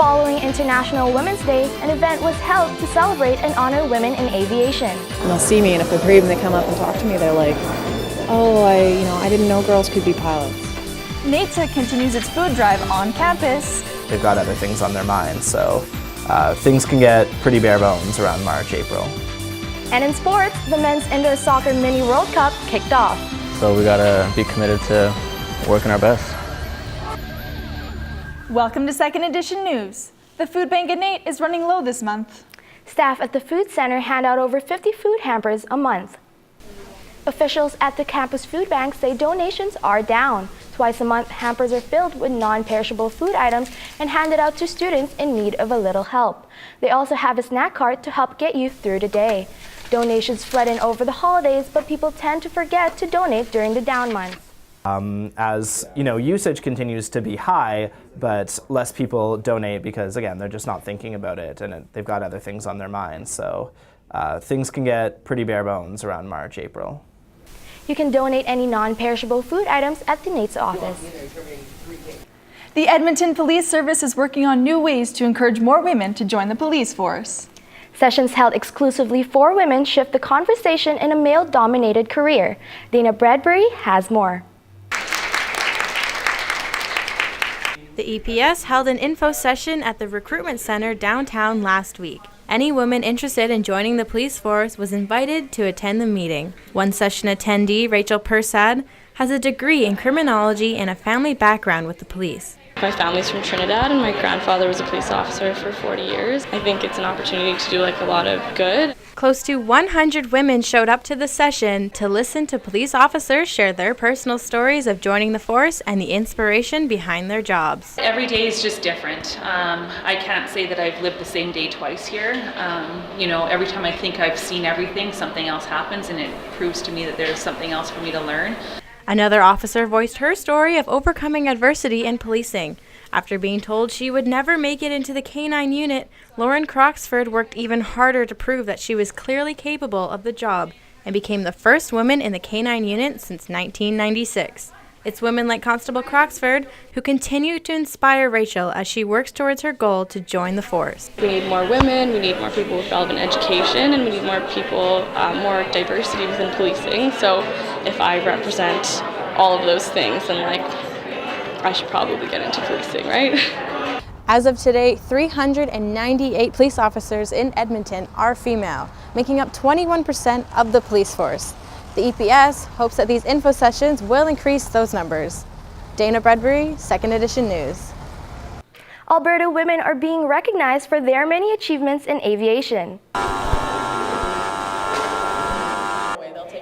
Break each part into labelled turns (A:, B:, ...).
A: Following International Women's Day, an event was held to celebrate and honor women in aviation.
B: And they'll see me, and if they're brave and they come up and talk to me, they're like, oh, I didn't know girls could be pilots.
C: NATSA continues its food drive on campus.
D: They've got other things on their minds, so things can get pretty bare bones around March, April.
A: And in sports, the Men's Indoor Soccer Mini World Cup kicked off.
D: So we gotta be committed to working our best.
C: Welcome to Second Edition News. The food bank at NAIT is running low this month.
A: Staff at the food center hand out over 50 food hampers a month. Officials at the campus food bank say donations are down. Twice a month, hampers are filled with non-perishable food items and handed out to students in need of a little help. They also have a snack cart to help get you through the day. Donations flood in over the holidays, but people tend to forget to donate during the down months.
D: As usage continues to be high, but less people donate because, again, they're just not thinking about it and they've got other things on their minds. So things can get pretty bare bones around March, April.
A: You can donate any non-perishable food items at the NAITS office.
C: The Edmonton Police Service is working on new ways to encourage more women to join the police force.
A: Sessions held exclusively for women shift the conversation in a male-dominated career. Dana Bradbury has more.
E: The EPS held an info session at the Recruitment Center downtown last week. Any woman interested in joining the police force was invited to attend the meeting. One session attendee, Rachel Persad, has a degree in criminology and a family background with the police.
F: My family's from Trinidad and my grandfather was a police officer for 40 years. I think it's an opportunity to do a lot of good.
E: Close to 100 women showed up to the session to listen to police officers share their personal stories of joining the force and the inspiration behind their jobs.
G: Every day is just different. I can't say that I've lived the same day twice here. Every time I think I've seen everything, something else happens and it proves to me that there's something else for me to learn.
E: Another officer voiced her story of overcoming adversity in policing. After being told she would never make it into the K-9 unit, Lauren Croxford worked even harder to prove that she was clearly capable of the job and became the first woman in the K-9 unit since 1996. It's women like Constable Croxford who continue to inspire Rachel as she works towards her goal to join the force.
F: We need more women, we need more people with relevant education, and we need more people, more diversity within policing. So if I represent all of those things, then I should probably get into policing, right?
E: As of today, 398 police officers in Edmonton are female, making up 21% of the police force. The EPS hopes that these info sessions will increase those numbers. Dana Bradbury, Second Edition News.
A: Alberta women are being recognized for their many achievements in aviation.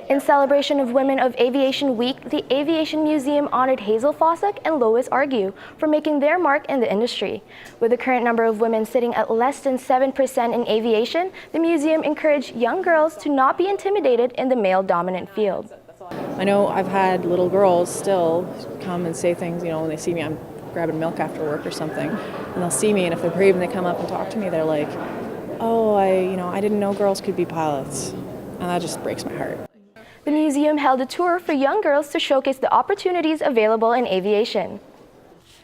A: In celebration of Women of Aviation Week, the Aviation Museum honored Hazel Fossack and Lois Argue for making their mark in the industry. With the current number of women sitting at less than 7% in aviation, the museum encouraged young girls to not be intimidated in the male-dominant field.
B: I know I've had little girls still come and say things, when they see me, I'm grabbing milk after work or something, and they'll see me, and if they're brave and they come up and talk to me, they're like, oh, I didn't know girls could be pilots. And that just breaks my heart.
A: The museum held a tour for young girls to showcase the opportunities available in aviation.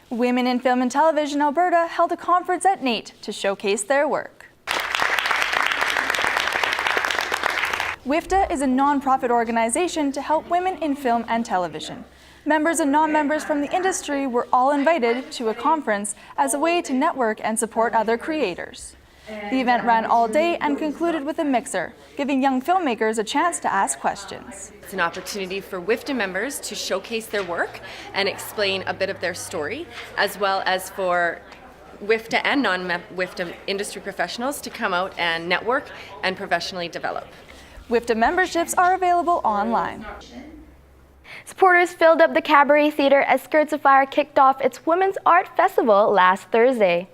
C: Women in Film and Television Alberta held a conference at NAIT to showcase their work. WIFTA is a non-profit organization to help women in film and television. Members and non-members from the industry were all invited to a conference as a way to network and support other creators. The event ran all day and concluded with a mixer, giving young filmmakers a chance to ask questions.
H: It's an opportunity for WIFTA members to showcase their work and explain a bit of their story, as well as for WIFTA and non-WIFTA industry professionals to come out and network and professionally develop.
C: WIFTA memberships are available online.
A: Supporters filled up the Cabaret Theatre as Skirts of Fire kicked off its Women's Art Festival last Thursday.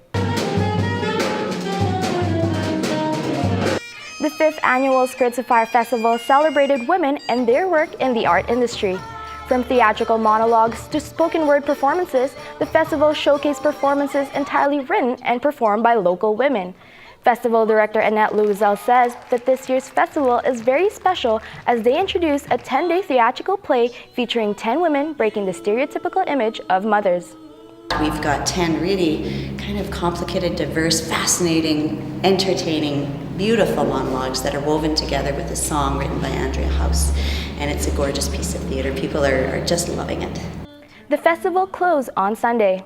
A: The 5th annual Skirts of Fire Festival celebrated women and their work in the art industry. From theatrical monologues to spoken word performances, the festival showcased performances entirely written and performed by local women. Festival director Annette Louisel says that this year's festival is very special as they introduce a 10-day theatrical play featuring 10 women breaking the stereotypical image of mothers.
I: We've got 10 really kind of complicated, diverse, fascinating, entertaining, beautiful monologues that are woven together with a song written by Andrea House. And it's a gorgeous piece of theater. People are just loving it.
A: The festival closed on Sunday.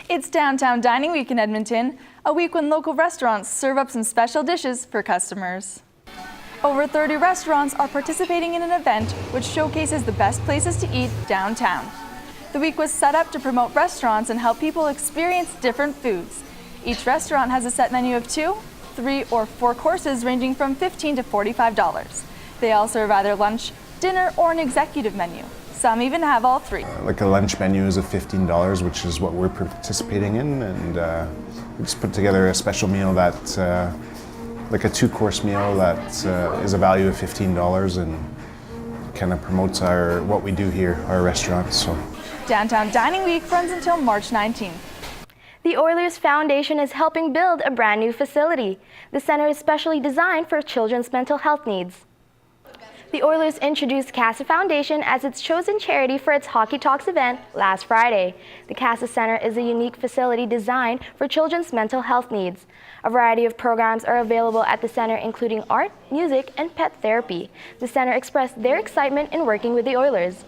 C: It's Downtown Dining Week in Edmonton, a week when local restaurants serve up some special dishes for customers. Over 30 restaurants are participating in an event which showcases the best places to eat downtown. The week was set up to promote restaurants and help people experience different foods. Each restaurant has a set menu of 2, 3, or 4 courses ranging from $15 to $45. They all serve either lunch, dinner, or an executive menu. Some even have all 3.
J: Like a lunch menu is of $15, which is what we're participating in, and we just put together a special meal that, like a 2-course meal that is a value of $15 and kind of promotes what we do here, our restaurant. So.
C: Downtown Dining Week runs until March 19th.
A: The Oilers Foundation is helping build a brand new facility. The center is specially designed for children's mental health needs. The Oilers introduced CASA Foundation as its chosen charity for its Hockey Talks event last Friday. The CASA Center is a unique facility designed for children's mental health needs. A variety of programs are available at the center, including art, music, and pet therapy. The center expressed their excitement in working with the Oilers.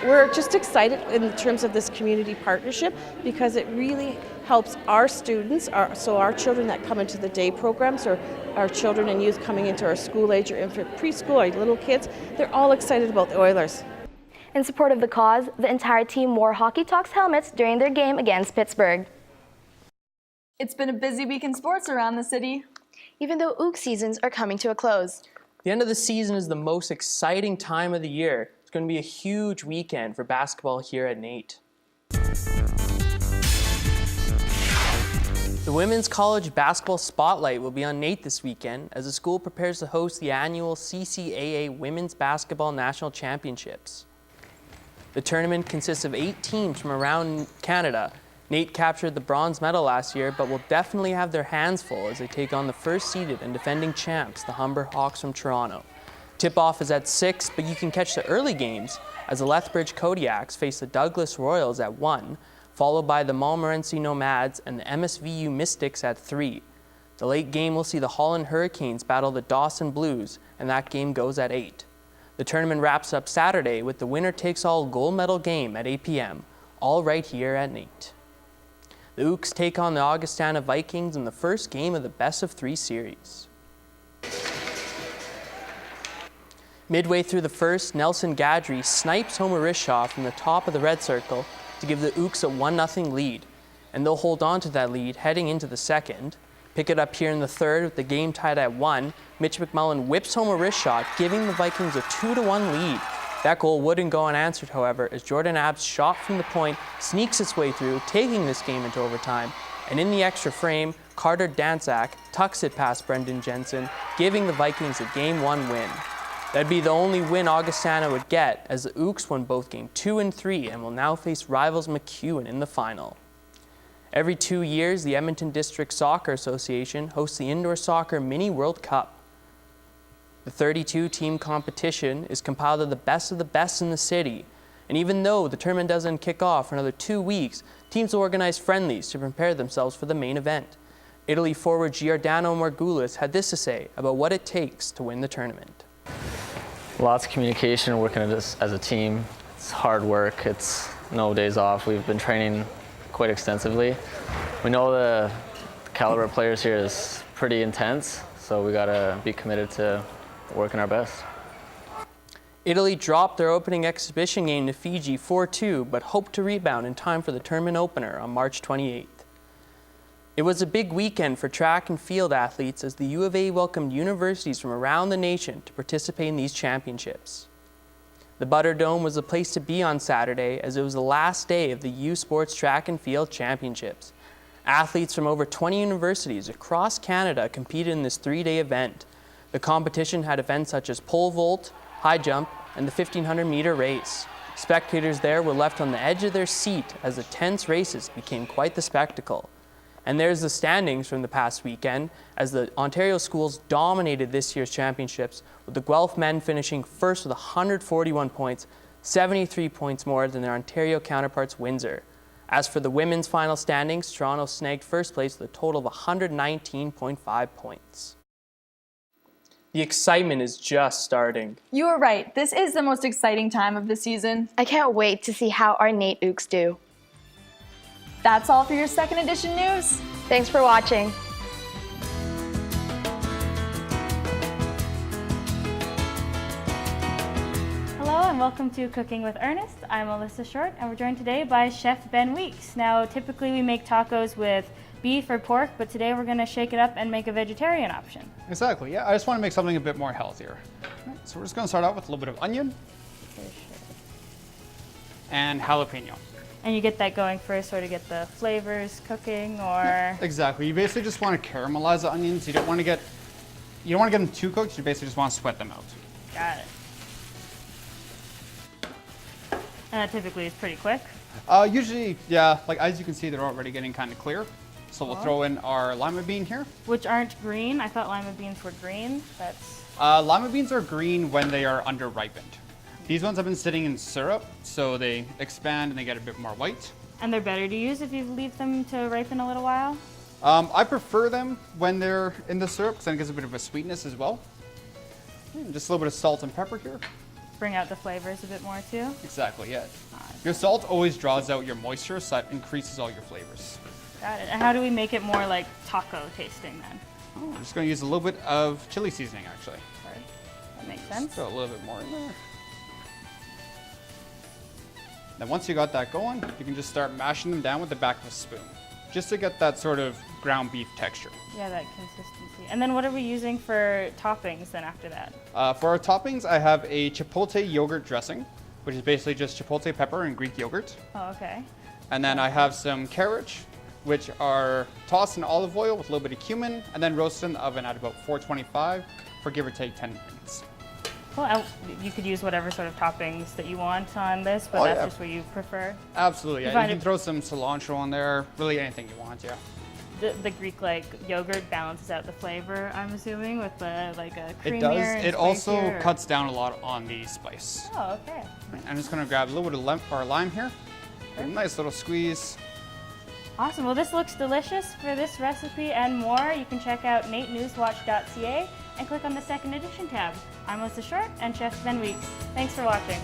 K: We're just excited in terms of this community partnership because it really helps our students, so our children that come into the day programs, or our children and youth coming into our school age or infant preschool, our little kids, they're all excited about the Oilers.
A: In support of the cause, the entire team wore Hockey Talks helmets during their game against Pittsburgh.
C: It's been a busy week in sports around the city.
L: Even though OOC seasons are coming to a close.
M: The end of the season is the most exciting time of the year. It's going to be a huge weekend for basketball here at NAIT. The Women's College Basketball Spotlight will be on NAIT this weekend as the school prepares to host the annual CCAA Women's Basketball National Championships. The tournament consists of 8 teams from around Canada. NAIT captured the bronze medal last year, but will definitely have their hands full as they take on the first-seeded and defending champs, the Humber Hawks from Toronto. Tip-off is at 6, but you can catch the early games as the Lethbridge Kodiaks face the Douglas Royals at 1, followed by the Montmorency Nomads and the MSVU Mystics at 3. The late game will see the Holland Hurricanes battle the Dawson Blues, and that game goes at 8. The tournament wraps up Saturday with the winner-takes-all gold medal game at 8 p.m., all right here at NAIT. The Ooks take on the Augustana Vikings in the first game of the best-of-3 series. Midway through the first, Nelson Gadry snipes Homer Rishaw from the top of the red circle to give the Ooks a 1-0 lead, and they'll hold on to that lead heading into the second. Pick it up here in the third with the game tied at 1. Mitch McMullen whips Homer Rishaw, giving the Vikings a 2-1 lead. That goal wouldn't go unanswered, however, as Jordan Abb's shot from the point sneaks its way through, taking this game into overtime. And in the extra frame, Carter Danczak tucks it past Brendan Jensen, giving the Vikings a Game 1 win. That'd be the only win Augustana would get, as the Ooks won both Game 2 and 3 and will now face rivals MacEwan in the final. Every 2 years, the Edmonton District Soccer Association hosts the Indoor Soccer Mini World Cup. The 32-team competition is compiled of the best in the city, and even though the tournament doesn't kick off for another 2 weeks, teams will organize friendlies to prepare themselves for the main event. Italy forward Giordano Margulis had this to say about what it takes to win the tournament.
N: Lots of communication, working as a team. It's hard work, it's no days off. We've been training quite extensively. We know the caliber of players here is pretty intense, so we gotta be committed to working our best.
M: Italy dropped their opening exhibition game to Fiji 4-2, but hoped to rebound in time for the tournament opener on March 28th. It was a big weekend for track and field athletes as the U of A welcomed universities from around the nation to participate in these championships. The Butter Dome was the place to be on Saturday as it was the last day of the U Sports Track and Field Championships. Athletes from over 20 universities across Canada competed in this 3-day event. The competition had events such as pole vault, high jump, and the 1,500-meter race. Spectators there were left on the edge of their seat as the tense races became quite the spectacle. And there's the standings from the past weekend as the Ontario schools dominated this year's championships, with the Guelph men finishing first with 141 points, 73 points more than their Ontario counterparts Windsor. As for the women's final standings, Toronto snagged first place with a total of 119.5 points. The excitement is just starting.
C: You were right. This is the most exciting time of the season.
L: I can't wait to see how our NAIT Ooks do.
C: That's all for your second edition news.
L: Thanks for watching.
O: Hello and welcome to Cooking with Ernest. I'm Alyssa Short and we're joined today by Chef Ben Weeks. Now typically we make tacos with beef or pork, but today we're going to shake it up and make a vegetarian option.
P: Exactly, yeah. I just want to make something a bit more healthier. Right, so we're just going to start out with a little bit of onion and jalapeno.
O: And you get that going first, sort of get the flavors cooking, or?
P: Exactly. You basically just want to caramelize the onions. You don't want to get them too cooked. You basically just want to sweat them out.
O: Got it. And that typically is pretty quick.
P: Usually, yeah. Like as you can see, they're already getting kind of clear. So we'll throw in our lima bean here.
O: Which aren't green. I thought lima beans were green. That's.
P: Lima beans are green when they are under ripened. These ones have been sitting in syrup, so they expand and they get a bit more white.
O: And they're better to use if you leave them to ripen a little while?
P: I prefer them when they're in the syrup because then it gives a bit of a sweetness as well. And just a little bit of salt and pepper here.
O: Bring out the flavors a bit more too?
P: Exactly, yeah. Your salt always draws out your moisture, so that increases all your flavors.
O: Got it. And how do we make it more like taco tasting then?
P: Oh, I'm just going to use a little bit of chili seasoning actually.
O: Right. That makes sense.
P: Throw a little bit more in there. Then once you got that going, you can just start mashing them down with the back of a spoon, just to get that sort of ground beef texture.
O: Yeah, that consistency. And then what are we using for toppings then after that?
P: For our toppings, I have a chipotle yogurt dressing, which is basically just chipotle pepper and Greek yogurt.
O: Oh, okay.
P: And then I have some carrots, which are tossed in olive oil with a little bit of cumin, and then roasted in the oven at about 425 for give or take 10 minutes.
O: Well, you could use whatever sort of toppings that you want on this, but that's just what you prefer.
P: Absolutely, yeah. You can throw some cilantro on there, really anything you want, yeah.
O: The Greek like yogurt balances out the flavor, I'm assuming, with the like a creamier.
P: It does. It also
O: spicier,
P: cuts down a lot on the spice.
O: Oh, okay.
P: I'm just gonna grab a little bit of lime here. A nice little squeeze.
O: Awesome. Well, this looks delicious. For this recipe and more, you can check out natenewswatch.ca and click on the second edition tab. I'm Alyssa Short and Chef Ben Weeks. Thanks for watching.